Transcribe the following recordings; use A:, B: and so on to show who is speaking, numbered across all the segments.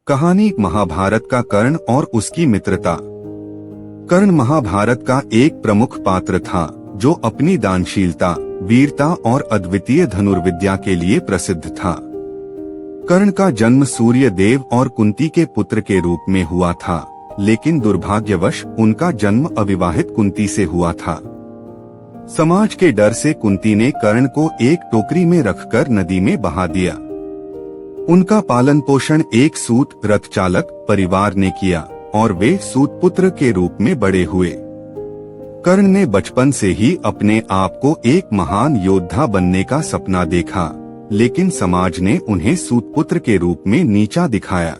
A: कहानी महाभारत का कर्ण और उसकी मित्रता। कर्ण महाभारत का एक प्रमुख पात्र था जो अपनी दानशीलता, वीरता और अद्वितीय धनुर्विद्या के लिए प्रसिद्ध था। कर्ण का जन्म सूर्य देव और कुंती के पुत्र के रूप में हुआ था, लेकिन दुर्भाग्यवश उनका जन्म अविवाहित कुंती से हुआ था। समाज के डर से कुंती ने कर्ण को एक टोकरी में रखकर नदी में बहा दिया। उनका पालन पोषण एक सूत रथ चालक परिवार ने किया और वे सूत पुत्र के रूप में बड़े हुए। कर्ण ने बचपन से ही अपने आप को एक महान योद्धा बनने का सपना देखा, लेकिन समाज ने उन्हें सूत पुत्र के रूप में नीचा दिखाया।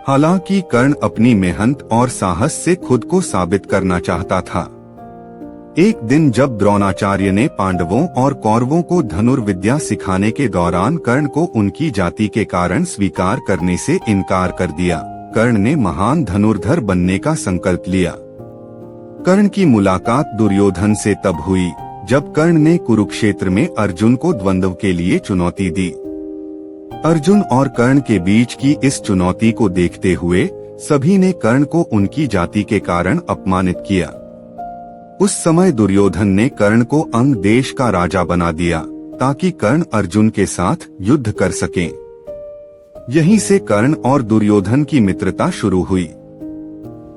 A: हालांकि कर्ण अपनी मेहनत और साहस से खुद को साबित करना चाहता था। एक दिन जब द्रोणाचार्य ने पांडवों और कौरवों को धनुर्विद्या सिखाने के दौरान कर्ण को उनकी जाति के कारण स्वीकार करने से इनकार कर दिया, कर्ण ने महान धनुर्धर बनने का संकल्प लिया। कर्ण की मुलाकात दुर्योधन से तब हुई जब कर्ण ने कुरुक्षेत्र में अर्जुन को द्वंद्व के लिए चुनौती दी। अर्जुन और कर्ण के बीच की इस चुनौती को देखते हुए सभी ने कर्ण को उनकी जाति के कारण अपमानित किया। उस समय दुर्योधन ने कर्ण को अंग देश का राजा बना दिया ताकि कर्ण अर्जुन के साथ युद्ध कर सकें। यहीं से कर्ण और दुर्योधन की मित्रता शुरू हुई।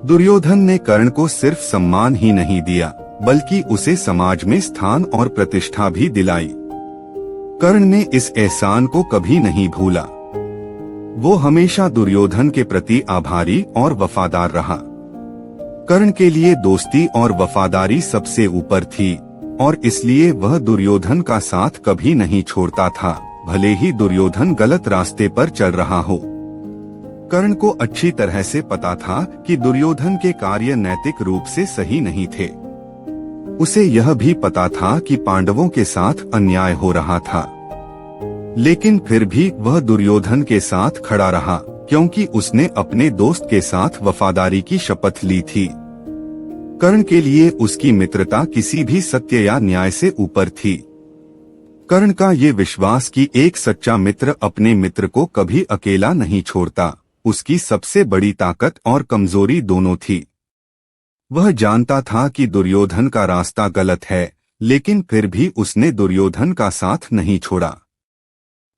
A: दुर्योधन ने कर्ण को सिर्फ सम्मान ही नहीं दिया, बल्कि उसे समाज में स्थान और प्रतिष्ठा भी दिलाई। कर्ण ने इस एहसान को कभी नहीं भूला। वो हमेशा दुर्योधन के प्रति आभारी और वफादार रहा। कर्ण के लिए दोस्ती और वफादारी सबसे ऊपर थी और इसलिए वह दुर्योधन का साथ कभी नहीं छोड़ता था, भले ही दुर्योधन गलत रास्ते पर चल रहा हो। कर्ण को अच्छी तरह से पता था कि दुर्योधन के कार्य नैतिक रूप से सही नहीं थे। उसे यह भी पता था कि पांडवों के साथ अन्याय हो रहा था, लेकिन फिर भी वह दुर्योधन के साथ खड़ा रहा, क्योंकि उसने अपने दोस्त के साथ वफादारी की शपथ ली थी। कर्ण के लिए उसकी मित्रता किसी भी सत्य या न्याय से ऊपर थी। कर्ण का ये विश्वास कि एक सच्चा मित्र अपने मित्र को कभी अकेला नहीं छोड़ता, उसकी सबसे बड़ी ताकत और कमजोरी दोनों थी। वह जानता था कि दुर्योधन का रास्ता गलत है, लेकिन फिर भी उसने दुर्योधन का साथ नहीं छोड़ा।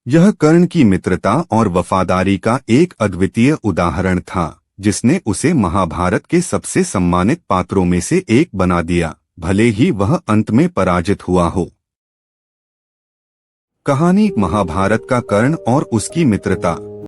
A: यह कर्ण की मित्रता और वफादारी का एक अद्वितीय उदाहरण था, जिसने उसे महाभारत के सबसे सम्मानित पात्रों में से एक बना दिया, भले ही वह अंत में पराजित हुआ हो। कहानी महाभारत का कर्ण और उसकी मित्रता।